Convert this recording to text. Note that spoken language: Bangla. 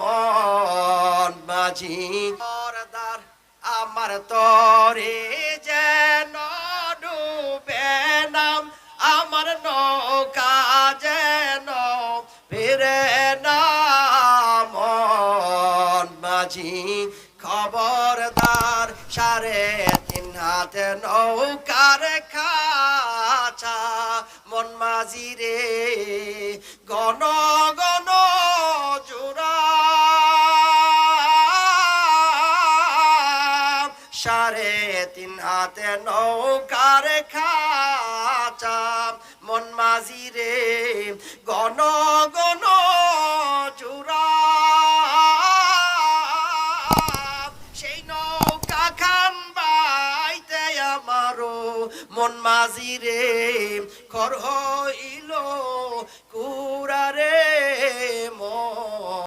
মন মাঝি পরদার আমার তরে যেন ডুবে নাম আমার নৌকা যেন ফিরে না মন মাঝি খবরদার 3.5 হাতে নৌকার খাঁচা মন মাঝি রে গণ গণ জোড়া 3.5 হাতে নৌকার খাঁচা মন মাঝি রে গণ গণ জোড়া সেই নৌকা খান বাইতে আমারও মন মাঝি রে খর হইল